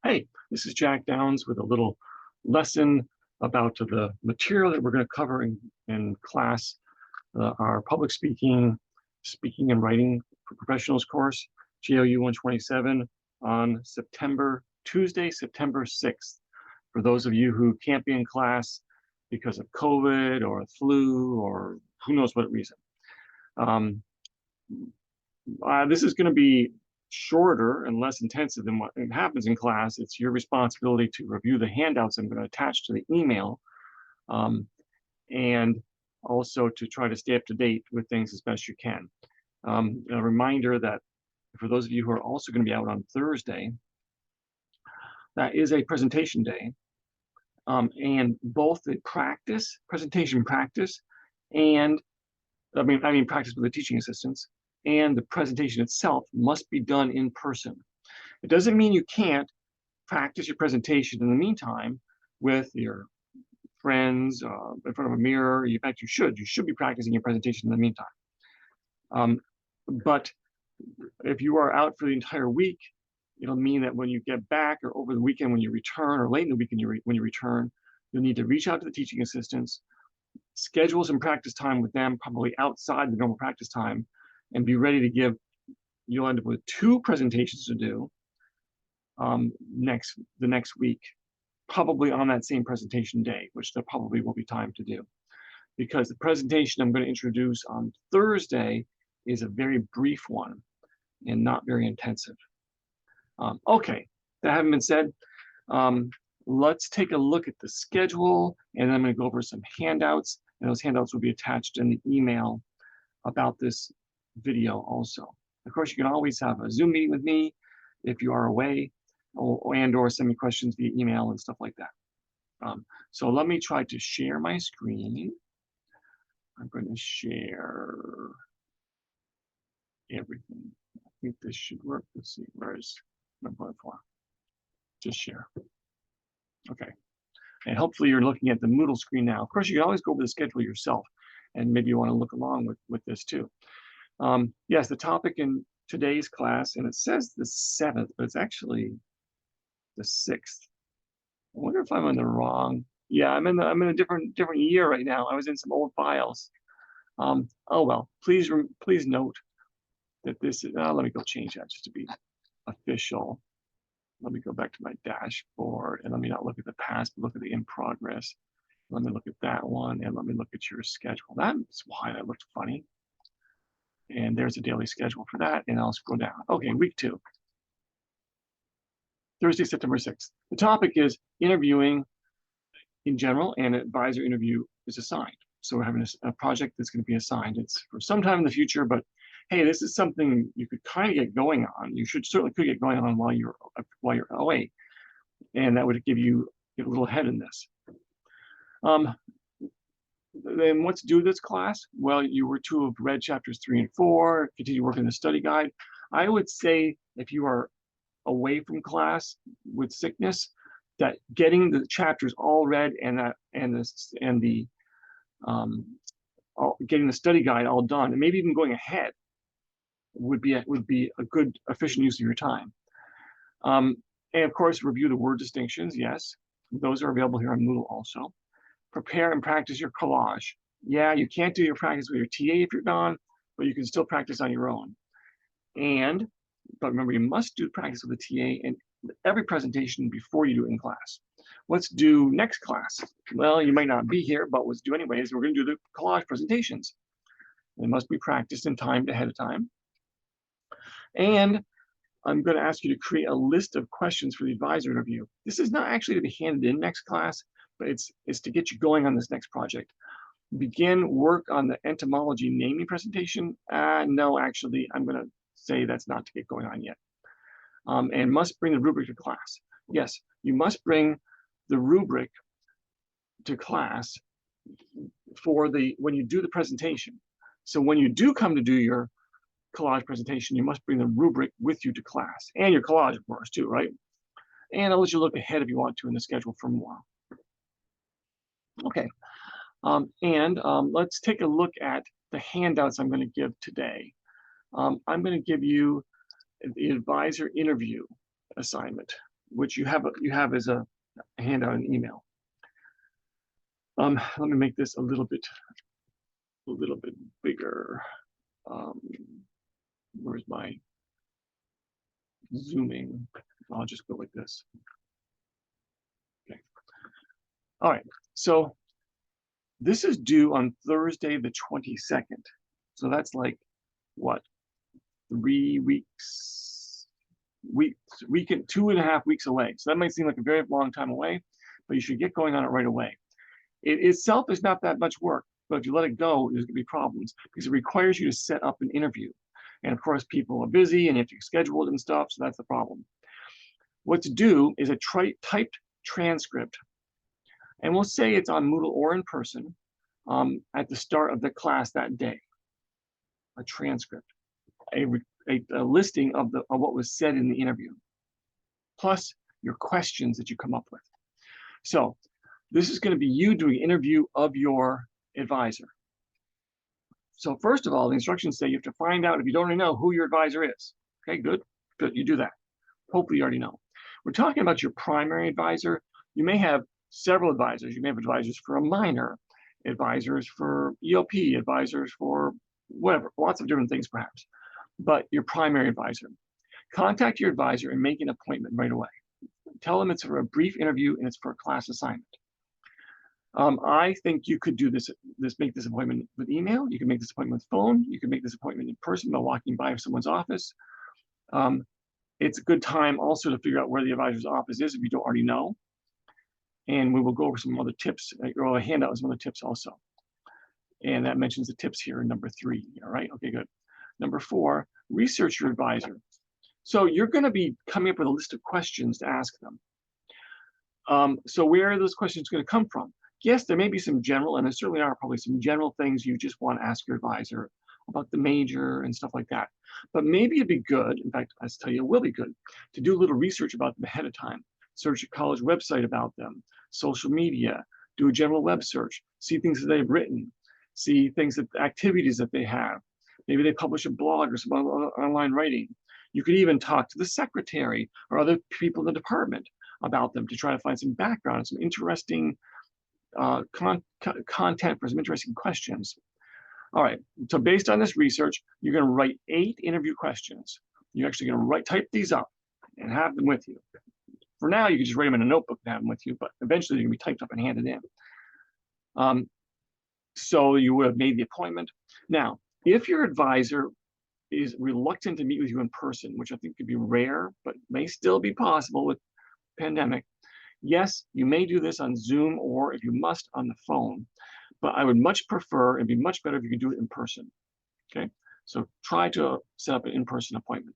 Hey, this is Jack Downs with a little lesson about the material that we're going to cover in class, our public speaking and writing for professionals course, JOU127 on Tuesday, September 6th. For those of you who can't be in class because of COVID or flu or who knows what reason. This is going to be shorter and less intensive than what happens in class. It's your responsibility to review the handouts I'm going to attach to the email, and also to try to stay up to date with things as best you can. A reminder that for those of you who are also going to be out on Thursday, that is a presentation day, and both the presentation practice, and I mean practice with the teaching assistants, and the presentation itself must be done in person. It doesn't mean you can't practice your presentation in the meantime with your friends in front of a mirror. In fact, you should be practicing your presentation in the meantime. But if you are out for the entire week, it'll mean that when you get back or over the weekend when you return, or late in the week when you return, you'll need to reach out to the teaching assistants, schedule some practice time with them, probably outside the normal practice time, and be ready to give. You'll end up with 2 presentations to do the next week, probably on that same presentation day, which there probably will be time to do, because the presentation I'm going to introduce on Thursday is a very brief one and not very intensive. Okay, that having been said, let's take a look at the schedule, and then I'm going to go over some handouts, and those handouts will be attached in the email about this video also. Of course, you can always have a Zoom meeting with me if you are away, or send me questions via email and stuff like that. So let me try to share my screen. I'm going to share everything. I think this should work. Let's see, where's my button for? Just share. Okay. And hopefully you're looking at the Moodle screen now. Of course, you can always go over the schedule yourself, and maybe you want to look along with this too. Yes, the topic in today's class, and it says the 7th, but it's actually the 6th. I wonder if I'm in the wrong. Yeah, I'm in a different year right now. I was in some old files. Oh well. Please note that this is. Let me go change that just to be official. Let me go back to my dashboard, and let me not look at the past, but look at the in progress. Let me look at that one, and let me look at your schedule. That's why that looked funny. And there's a daily schedule for that, and I'll scroll down. Okay, week 2. Thursday, September 6th. The topic is interviewing in general, and an advisor interview is assigned. So we're having a project that's going to be assigned. It's for some time in the future, but hey, this is something you could kind of get going on. You certainly could get going on while you're away, and that would give you a little ahead in this. Then what's due this class? Well, you were to have read chapters 3 and 4, continue working the study guide. I would say if you are away from class with sickness, that getting the chapters all read and getting the study guide all done, and maybe even going ahead, would be a good efficient use of your time. And of course, review the word distinctions. Yes, those are available here on Moodle also. Prepare and practice your collage. Yeah, you can't do your practice with your TA if you're gone, but you can still practice on your own. But remember, you must do practice with the TA in every presentation before you do it in class. What's due next class? Well, you might not be here, but what's due anyways, we're going to do the collage presentations. They must be practiced and timed ahead of time. And I'm going to ask you to create a list of questions for the advisor interview. This is not actually to be handed in next class, but it's to get you going on this next project. Begin work on the entomology naming presentation. No, actually, I'm going to say that's not to get going on yet. And must bring the rubric to class. Yes, you must bring the rubric to class when you do the presentation. So when you do come to do your collage presentation, you must bring the rubric with you to class, and your collage, of course, too, right? And I'll let you look ahead if you want to in the schedule for more. Okay, let's take a look at the handouts I'm going to give today. I'm going to give you the advisor interview assignment. which you have as a handout and email. Let me make this a little bit bigger. Where's my zooming? I'll just go like this. Okay. All right. So this is due on Thursday, the 22nd. So that's like what? 3 weeks, 2.5 weeks away. So that might seem like a very long time away, but you should get going on it right away. It itself is not that much work, but if you let it go, there's gonna be problems because it requires you to set up an interview. And of course, people are busy and you have to schedule it and stuff, so that's the problem. What to do is a typed transcript, and we'll say it's on Moodle or in person at the start of the class that day. A transcript, a listing of what was said in the interview, plus your questions that you come up with. So this is going to be you doing an interview of your advisor. So first of all, the instructions say you have to find out, if you don't already know, who your advisor is. Okay, good, you do that. Hopefully you already know. We're talking about your primary advisor. You may have several advisors. You may have advisors for a minor, advisors for ELP, advisors for whatever, lots of different things perhaps, but your primary advisor. Contact your advisor and make an appointment right away. Tell them it's for a brief interview and it's for a class assignment. I think you could do make this appointment with email. You can make this appointment with phone. You can make this appointment in person by walking by someone's office. It's a good time also to figure out where the advisor's office is if you don't already know. And we will go over some other tips, or a handout with some other tips also. And that mentions the tips here in number 3, all right? Okay, good. Number 4, research your advisor. So you're gonna be coming up with a list of questions to ask them. So where are those questions gonna come from? Yes, there may be some general, and there certainly are probably some general things you just want to ask your advisor about the major and stuff like that. But maybe it'd be good, in fact, I'll tell you, it will be good, to do a little research about them ahead of time. Search a college website about them, social media, do a general web search, see things that they've written, see things that activities that they have. Maybe they publish a blog or some online writing. You could even talk to the secretary or other people in the department about them to try to find some background, some interesting content for some interesting questions. All right, so based on this research, you're going to write 8 interview questions. You're actually going to type these up and have them with you. For now, you can just write them in a notebook and have them with you, but eventually they're going to be typed up and handed in. So you would have made the appointment. Now, if your advisor is reluctant to meet with you in person, which I think could be rare, but may still be possible with pandemic, yes, you may do this on Zoom or, if you must, on the phone, but I would much prefer, it'd be much better if you could do it in person, okay? So try to set up an in-person appointment.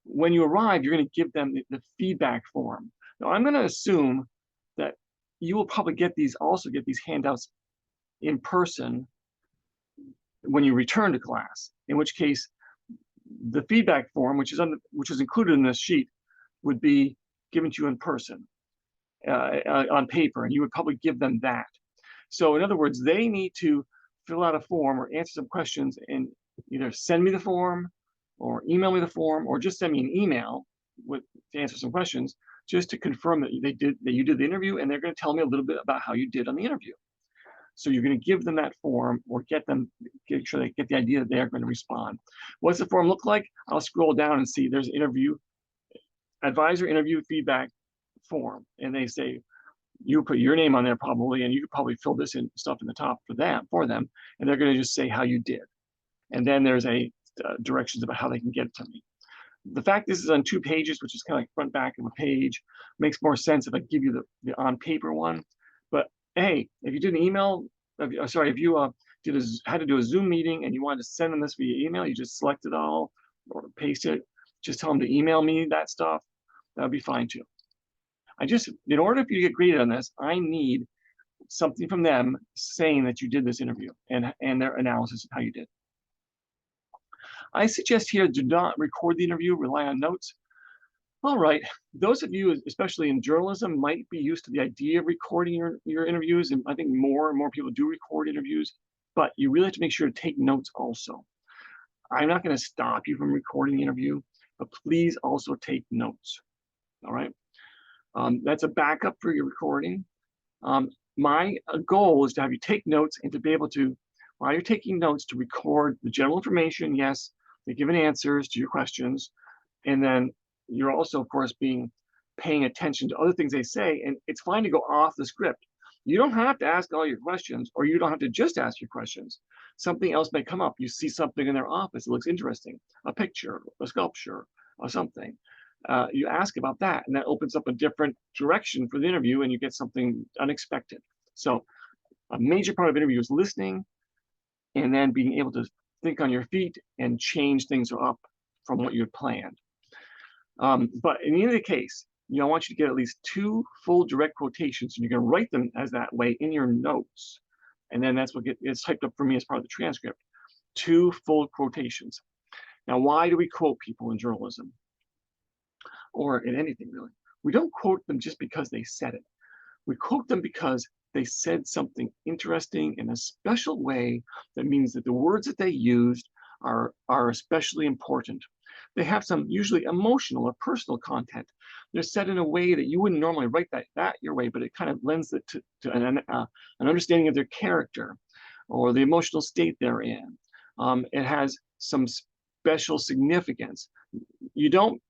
When you arrive, you're gonna give them the feedback form. Now, I'm gonna assume that you will probably get these handouts in person when you return to class, in which case the feedback form, which is included in this sheet, would be given to you in person on paper, and you would probably give them that. So in other words, they need to fill out a form or answer some questions and either send me the form or email me the form, or just send me an email to answer some questions, just to confirm that you did the interview, and they're going to tell me a little bit about how you did on the interview. So you're going to give them that form or get sure they get the idea that they're going to respond. What's the form look like? I'll scroll down and see there's advisor interview feedback form, and they say you put your name on there probably, and you could probably fill this in stuff in the top for them, and they're going to just say how you did, and then there's directions about how they can get it to me. The fact this is on 2 pages, which is kind of like front back of a page, makes more sense if I give you the on paper one. But hey, if you did an email, if you had to do a Zoom meeting and you wanted to send them this via email, you just select it all or paste it. Just tell them to email me that stuff. That would be fine too. In order for you to get graded on this, I need something from them saying that you did this interview and their analysis of how you did. I suggest here, do not record the interview, rely on notes. All right, those of you, especially in journalism, might be used to the idea of recording your interviews, and I think more and more people do record interviews, but you really have to make sure to take notes also. I'm not going to stop you from recording the interview, but please also take notes. All right. That's a backup for your recording. My goal is to have you take notes and to be able to, while you're taking notes, to record the general information, yes, the given answers to your questions, and then you're also, of course, paying attention to other things they say, and it's fine to go off the script. You don't have to ask all your questions, or you don't have to just ask your questions. Something else may come up. You see something in their office that looks interesting, a picture, a sculpture, or something. You ask about that, and that opens up a different direction for the interview, and you get something unexpected. So a major part of interview is listening, and then being able to think on your feet and change things up from what you had planned. But in either case, I want you to get at least 2 full direct quotations, and you're going to write them as that way in your notes. And then that's what gets typed up for me as part of the transcript. 2 full quotations. Now, why do we quote people in journalism? Or in anything, really? We don't quote them just because they said it. We quote them because they said something interesting in a special way that means that the words that they used are especially important. They have some usually emotional or personal content. They're said in a way that you wouldn't normally write that your way, but it kind of lends it to an understanding of their character or the emotional state they're in. It has some special significance. You don't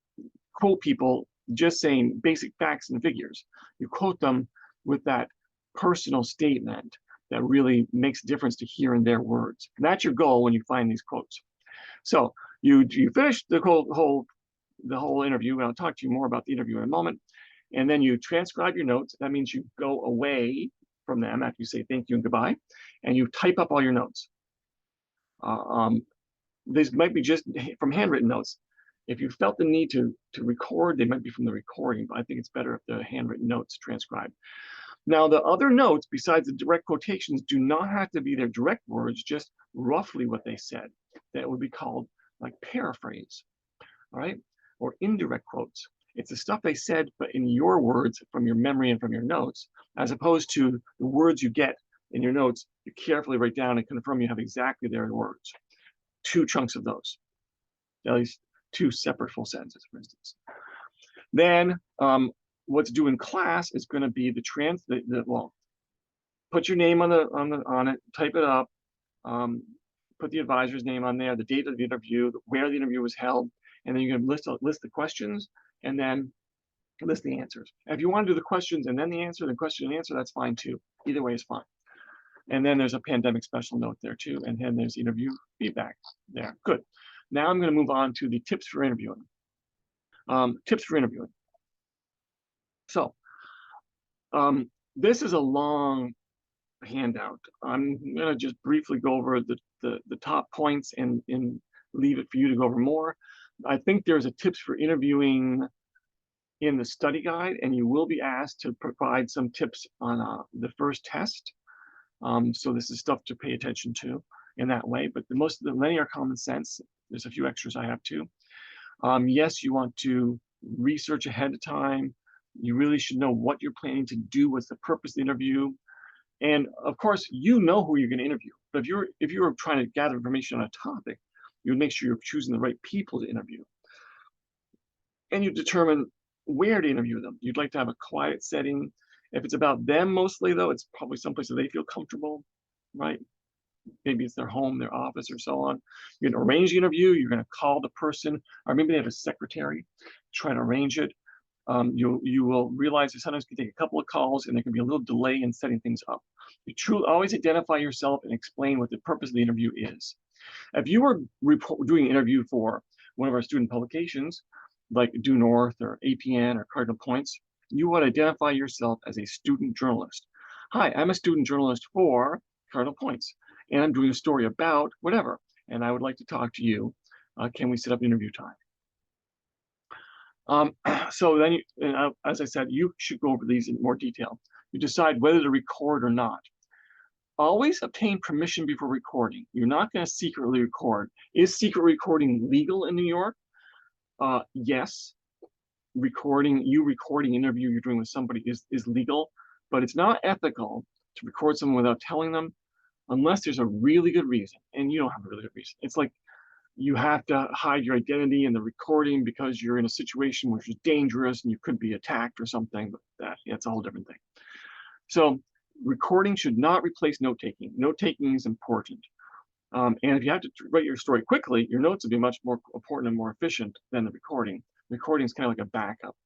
quote people just saying basic facts and figures. You quote them with that personal statement that really makes a difference to hear in their words. And that's your goal when you find these quotes. So you finish the whole interview, and I'll talk to you more about the interview in a moment. And then you transcribe your notes. That means you go away from them after you say thank you and goodbye, and you type up all your notes. These might be just from handwritten notes. If you felt the need to record, they might be from the recording, but I think it's better if the handwritten notes transcribed. Now, the other notes, besides the direct quotations, do not have to be their direct words, just roughly what they said. That would be called like paraphrase, all right? Or indirect quotes. It's the stuff they said, but in your words, from your memory and from your notes, as opposed to the words you get in your notes, you carefully write down and confirm you have exactly their words. 2 chunks of those, at least 2 separate full sentences, for instance. Then what's due in class is going to be well, put your name on it, type it up, put the advisor's name on there, the date of the interview, where the interview was held, and then you're going to list the questions and then list the answers. If you want to do the questions and then the answer, the question and answer, that's fine too. Either way is fine. And then there's a pandemic special note there too, and then there's interview feedback there. Good. Now I'm going to move on to the tips for interviewing. Tips for interviewing. So this is a long handout. I'm going to just briefly go over the top points and leave it for you to go over more. I think there's a tips for interviewing in the study guide, and you will be asked to provide some tips on the first test. So this is stuff to pay attention to in that way, but most of the linear common sense, there's a few extras I have too. Yes, you want to research ahead of time. You really should know what you're planning to do, what's the purpose of the interview. And of course, you know who you're going to interview. But if you're trying to gather information on a topic, you would make sure you're choosing the right people to interview. And you determine where to interview them. You'd like to have a quiet setting. If it's about them mostly, though, it's probably someplace that they feel comfortable, right? Maybe it's their home, their office, or so on. You're going to arrange the interview. You're going to call the person, or maybe they have a secretary, try to arrange it. You will realize that sometimes you can take a couple of calls and there can be a little delay in setting things up. You truly always identify yourself and explain what the purpose of the interview is. If you were doing an interview for one of our student publications, like Due North or APN or Cardinal Points, you would identify yourself as a student journalist. Hi, I'm a student journalist for Cardinal Points, and I'm doing a story about whatever, and I would like to talk to you. Can we set up interview time? So then, as I said, you should go over these in more detail. You decide whether to record or not. Always obtain permission before recording. You're not going to secretly record. Is secret recording legal in New York? Yes. Recording an interview you're doing with somebody is legal, but it's not ethical to record someone without telling them, unless there's a really good reason, and you don't have a really good reason. It's like you have to hide your identity in the recording because you're in a situation which is dangerous and you could be attacked or something, but that's a whole different thing. So recording should not replace note-taking. Note-taking is important. And if you have to write your story quickly, your notes will be much more important and more efficient than the recording. Recording is kind of like a backup.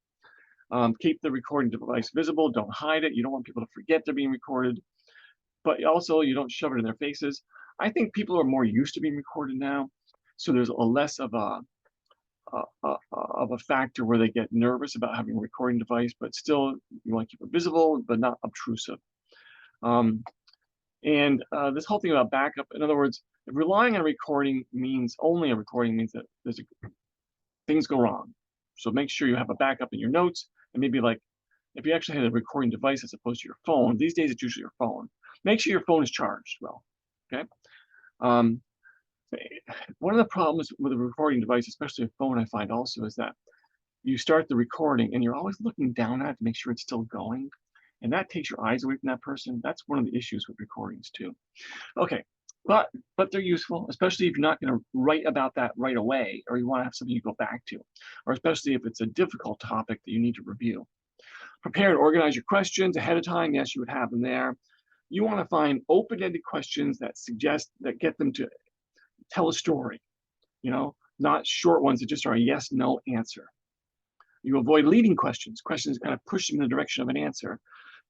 Keep the recording device visible. Don't hide it. You don't want people to forget they're being recorded. But also, you don't shove it in their faces. I think people are more used to being recorded now, so there's a less of a factor where they get nervous about having a recording device, but still you want to keep it visible, but not obtrusive. And this whole thing about backup, in other words, if relying on a recording means only a recording means that things go wrong. So make sure you have a backup in your notes, and maybe like if you actually had a recording device as opposed to your phone, these days it's usually your phone. Make sure your phone is charged well, okay? One of the problems with a recording device, especially a phone, I find also is that you start the recording and you're always looking down at it to make sure it's still going. And that takes your eyes away from that person. That's one of the issues with recordings too. Okay, but they're useful, especially if you're not going to write about that right away, or you want to have something you go back to, or especially if it's a difficult topic that you need to review. Prepare and organize your questions ahead of time. Yes, you would have them there. You want to find open-ended questions that get them to tell a story, not short ones that just are a yes, no answer. You avoid leading questions that kind of push them in the direction of an answer.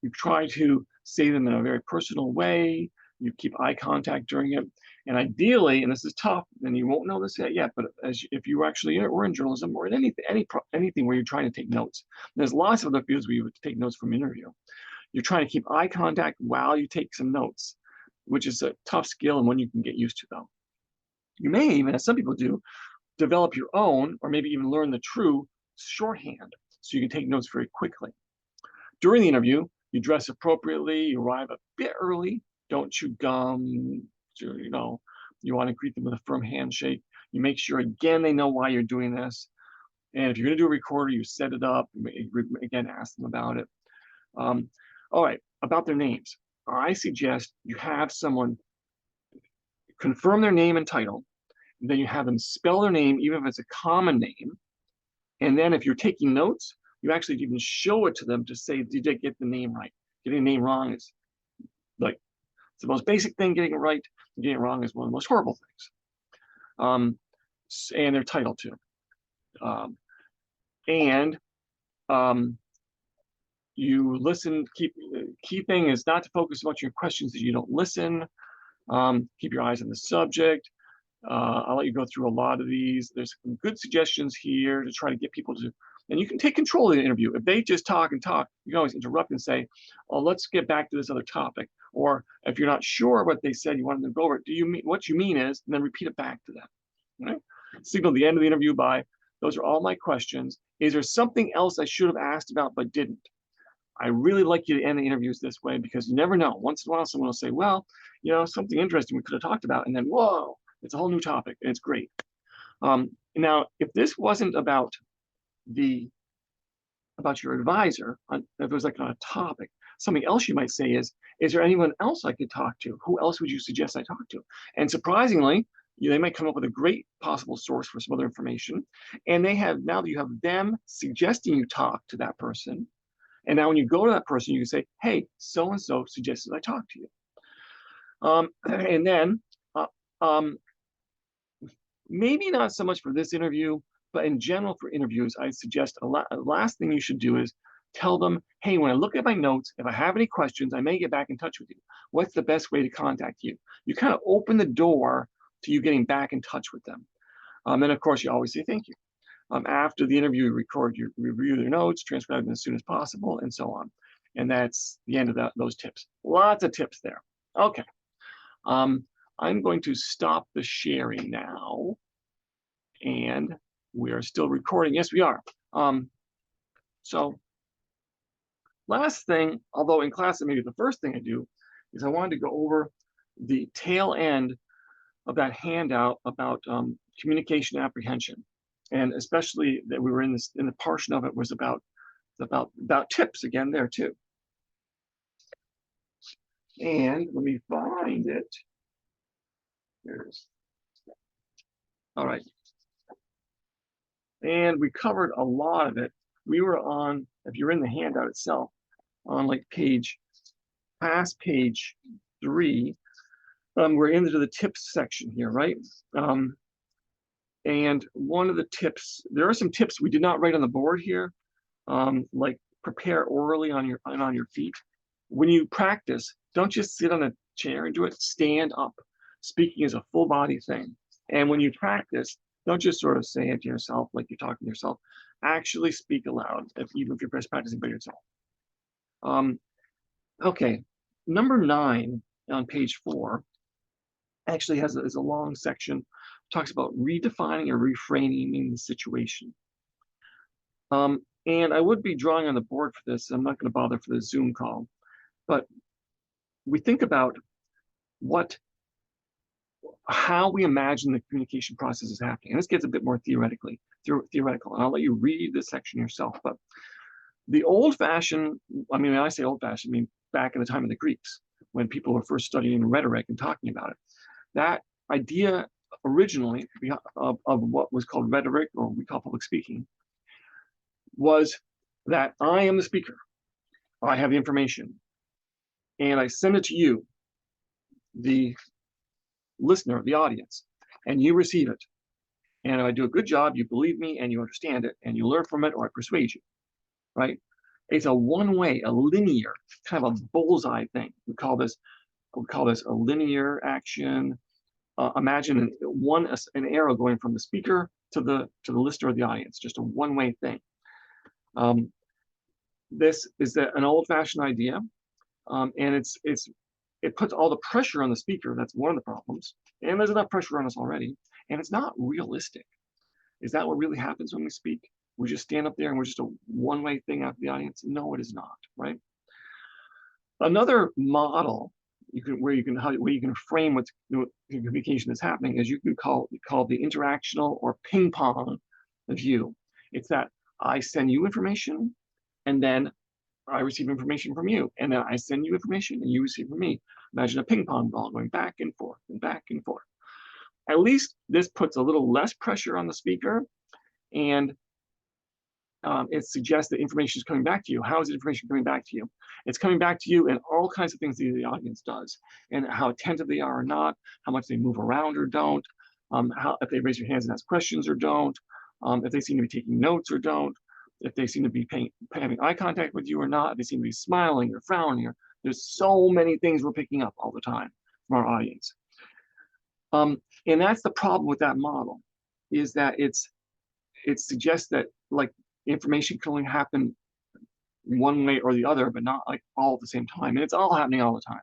You try to say them in a very personal way. You keep eye contact during it. And ideally, and this is tough, and you won't know this yet, but if you actually were in journalism or in anything where you're trying to take notes, there's lots of other fields where you would take notes from interview. You're trying to keep eye contact while you take some notes, which is a tough skill and one you can get used to, though. You may even, as some people do, develop your own, or maybe even learn the true shorthand so you can take notes very quickly. During the interview, you dress appropriately, you arrive a bit early, don't chew gum, you want to greet them with a firm handshake. You make sure, again, they know why you're doing this. And if you're going to do a recorder, you set it up, again, ask them about it. All right, about their names. I suggest you have someone confirm their name and title, and then you have them spell their name, even if it's a common name. And then if you're taking notes, you actually even show it to them to say, did they get the name right? Getting the name wrong is like, it's the most basic thing. Getting it right, and getting it wrong is one of the most horrible things. And their title too. You listen, key thing is not to focus so much on your questions that you don't listen. Keep your eyes on the subject. I'll let you go through a lot of these. There's some good suggestions here to try to get people to, and you can take control of the interview. If they just talk and talk, you can always interrupt and say, oh, let's get back to this other topic. Or if you're not sure what they said, you want them to go over it. Do you mean what you mean is, and then repeat it back to them. Right? Signal the end of the interview by, those are all my questions. Is there something else I should have asked about but didn't? I really like you to end the interviews this way because you never know. Once in a while, someone will say, well, something interesting we could have talked about. And then, whoa, it's a whole new topic. And it's great. Now, if this wasn't about your advisor, if it was like on a topic, something else you might say is there anyone else I could talk to? Who else would you suggest I talk to? And surprisingly, they might come up with a great possible source for some other information. And now that you have them suggesting you talk to that person, and now when you go to that person, you can say, hey, so-and-so suggested I talk to you. And then maybe not so much for this interview, but in general for interviews, I suggest the last thing you should do is tell them, hey, when I look at my notes, if I have any questions, I may get back in touch with you. What's the best way to contact you? You kind of open the door to you getting back in touch with them. And of course, you always say thank you. After the interview, you review their notes, transcribe them as soon as possible, and so on. And that's the end of those tips. Lots of tips there. Okay. I'm going to stop the sharing now. And we are still recording. Yes, we are. So last thing, although in class, maybe the first thing I do is I wanted to go over the tail end of that handout about communication apprehension. And especially that we were in the portion of it was about tips again there too. And let me find it. All right. And we covered a lot of it. We were on, if you're in the handout itself, on like past page 3. We're into the tips section here, right? And one of the tips, there are some tips we did not write on the board here, like prepare orally on your feet. When you practice, don't just sit on a chair and do it. Stand up. Speaking is a full body thing. And when you practice, don't just sort of say it to yourself like you're talking to yourself. Actually speak aloud, even if you're practicing by yourself. Okay, number 9 on page 4 actually is a long section, talks about redefining or reframing the situation. And I would be drawing on the board for this. I'm not going to bother for the Zoom call, but we think about how we imagine the communication process is happening. And this gets a bit more theoretical, and I'll let you read this section yourself. But the old-fashioned, I mean, when I say old-fashioned, I mean back in the time of the Greeks, when people were first studying rhetoric and talking about it. That idea originally of what was called rhetoric, or we call public speaking, was that I am the speaker. I have the information, and I send it to you, the listener, the audience, and you receive it. And if I do a good job, you believe me and you understand it and you learn from it, or I persuade you, right? It's a one-way, a linear, kind of a bullseye thing. We call this a linear action. Imagine an arrow going from the speaker to the listener or the audience, just a one-way thing. This is an old-fashioned idea, and it puts all the pressure on the speaker. That's one of the problems. And there's enough pressure on us already. And it's not realistic. Is that what really happens when we speak? We just stand up there and we're just a one-way thing out to the audience? No, it is not, right? Another model where you can frame what communication is happening is you can call the interactional or ping pong view. It's that I send you information, and then I receive information from you, and then I send you information and you receive from me. Imagine a ping pong ball going back and forth and back and forth. At least this puts a little less pressure on the speaker, and it suggests that information is coming back to you. How is information coming back to you? It's coming back to you in all kinds of things that the audience does, and how attentive they are or not, how much they move around or don't, if they raise their hands and ask questions or don't, if they seem to be taking notes or don't, if they seem to be having eye contact with you or not, if they seem to be smiling or frowning. There's so many things we're picking up all the time from our audience. And that's the problem with that model, is that it suggests that like information can only happen one way or the other, but not like all at the same time. And it's all happening all the time.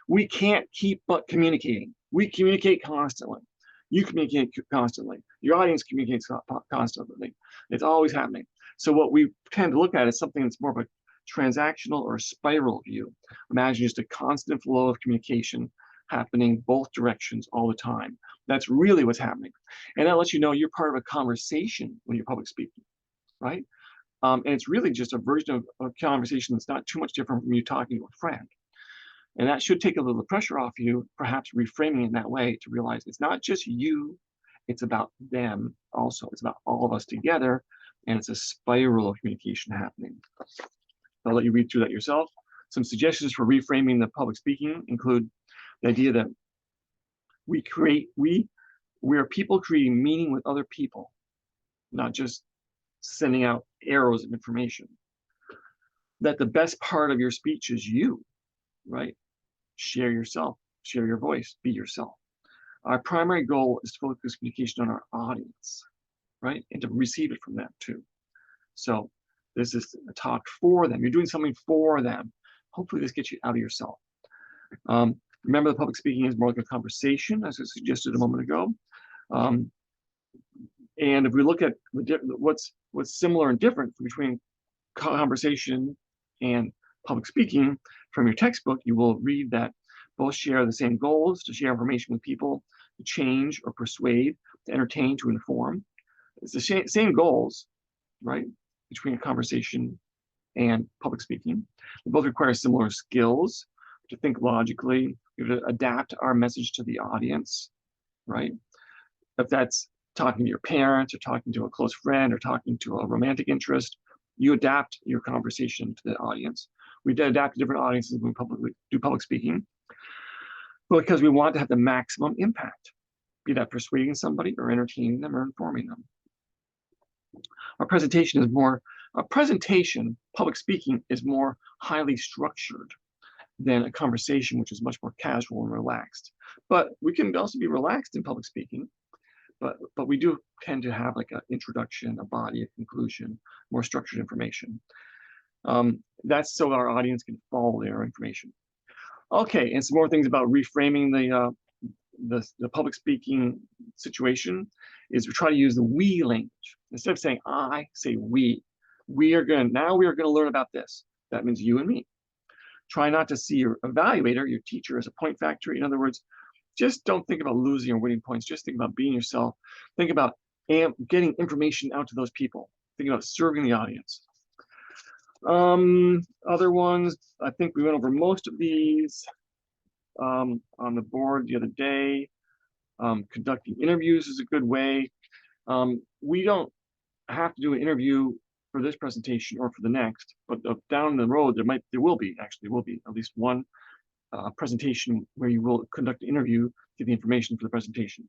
We can't keep but communicating. We communicate constantly. You communicate constantly. Your audience communicates constantly. It's always happening. So what we tend to look at is something that's more of a transactional or spiral view. Imagine just a constant flow of communication happening both directions all the time. That's really what's happening. And that lets you know you're part of a conversation when you're public speaking, right? And it's really just a version of a conversation that's not too much different from you talking to a friend. And that should take a little pressure off you, perhaps reframing it in that way to realize it's not just you, it's about them also. It's about all of us together, and it's a spiral of communication happening. I'll let you read through that yourself. Some suggestions for reframing the public speaking include the idea that we are people creating meaning with other people, not just sending out arrows of information. That the best part of your speech is you, right? Share yourself, share your voice, be yourself. Our primary goal is to focus communication on our audience, right? And to receive it from them too. So this is a talk for them. You're doing something for them. Hopefully this gets you out of yourself. Remember, the public speaking is more like a conversation, as I suggested a moment ago. And if we look at what's similar and different between conversation and public speaking from your textbook, you will read that both share the same goals: to share information with people, to change or persuade, to entertain, to inform. It's the same goals, right, between a conversation and public speaking. They both require similar skills: to think logically, to adapt our message to the audience, right? If that's talking to your parents or talking to a close friend or talking to a romantic interest, you adapt your conversation to the audience. We adapt to different audiences when we do public speaking because we want to have the maximum impact, be that persuading somebody or entertaining them or informing them. A presentation, public speaking is more highly structured than a conversation, which is much more casual and relaxed. But we can also be relaxed in public speaking, but we do tend to have like an introduction, a body, a conclusion, more structured information. That's so our audience can follow their information. Okay, and some more things about reframing the public speaking situation is we try to use the we language. Instead of saying I, say we. We are going to learn about this. That means you and me. Try not to see your evaluator, your teacher, as a point factory. In other words, just don't think about losing or winning points. Just think about being yourself. Think about getting information out to those people. Think about serving the audience. Other ones, I think we went over most of these on the board the other day. Conducting interviews is a good way. We don't have to do an interview for this presentation or for the next, but down the road there will be at least one presentation where you will conduct an interview, get the information for the presentation.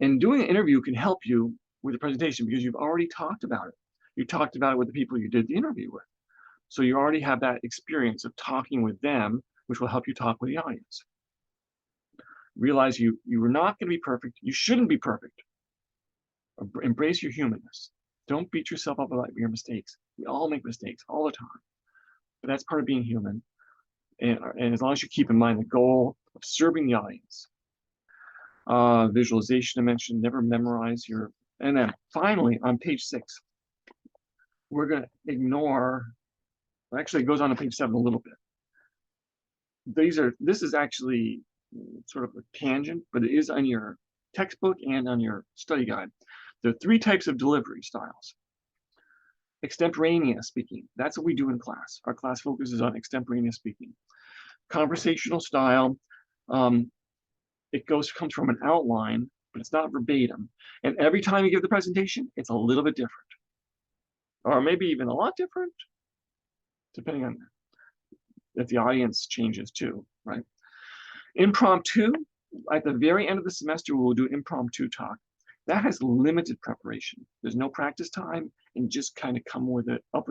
And doing an interview can help you with the presentation because you've already talked about it. You talked about it with the people you did the interview with. So you already have that experience of talking with them, which will help you talk with the audience. Realize you are not going to be perfect. You shouldn't be perfect. Embrace your humanness. Don't beat yourself up about your mistakes. We all make mistakes all the time. But that's part of being human. And as long as you keep in mind the goal of serving the audience. Visualization I mentioned, never memorize your, and then finally on page 6, we're going to ignore, actually it goes on to page 7 a little bit. This is actually sort of a tangent, but it is on your textbook and on your study guide. There are 3 types of delivery styles. Extemporaneous speaking, that's what we do in class. Our class focuses on extemporaneous speaking. Conversational style, it comes from an outline, but it's not verbatim. And every time you give the presentation, it's a little bit different. Or maybe even a lot different, depending on if the audience changes too, right? Impromptu, at the very end of the semester, we'll do impromptu talk. That has limited preparation. There's no practice time, and just kind of come up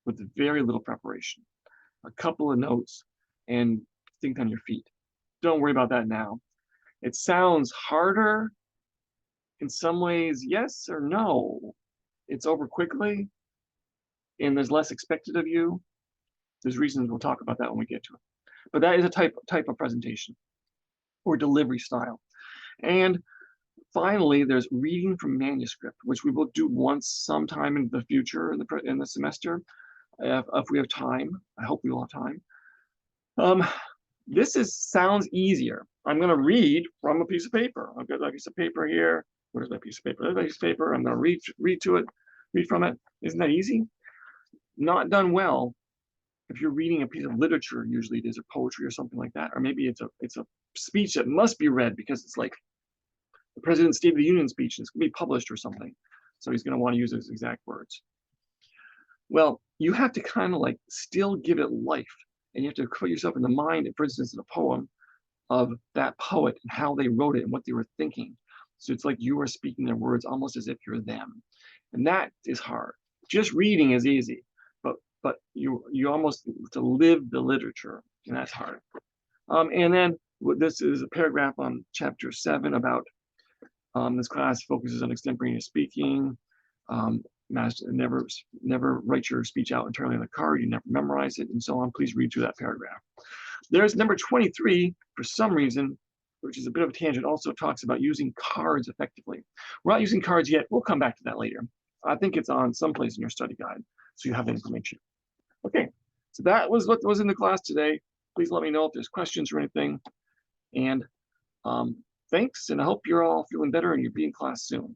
with very little preparation. A couple of notes and think on your feet. Don't worry about that now. It sounds harder in some ways, yes or no. It's over quickly, and there's less expected of you. There's reasons we'll talk about that when we get to it. But that is a type of presentation or delivery style. And finally, there's reading from manuscript, which we will do once sometime in the future in the semester, if we have time. I hope we will have time. This sounds easier. I'm going to read from a piece of paper. I've got a piece of paper here. Where's my piece of paper? There's my piece of paper. I'm going to read from it. Isn't that easy? Not done well. If you're reading a piece of literature, usually it is, or poetry or something like that, or maybe it's a speech that must be read because it's like the President's State of the Union speech, and it's going to be published or something. So he's going to want to use those exact words. Well, you have to kind of like still give it life, and you have to put yourself in the mind, for instance, in a poem of that poet and how they wrote it and what they were thinking. So it's like you are speaking their words almost as if you're them. And that is hard. Just reading is easy, but you almost to live the literature, and that's hard. And then this is a paragraph on chapter 7 about this class focuses on extemporaneous speaking. Never write your speech out entirely on the card. You never memorize it, and so on. Please read through that paragraph. There's number 23, for some reason, which is a bit of a tangent, also talks about using cards effectively. We're not using cards yet. We'll come back to that later. I think it's on someplace in your study guide, so you have the information. Okay, so that was what was in the class today. Please let me know if there's questions or anything. And thanks, and I hope you're all feeling better and you'll be in class soon.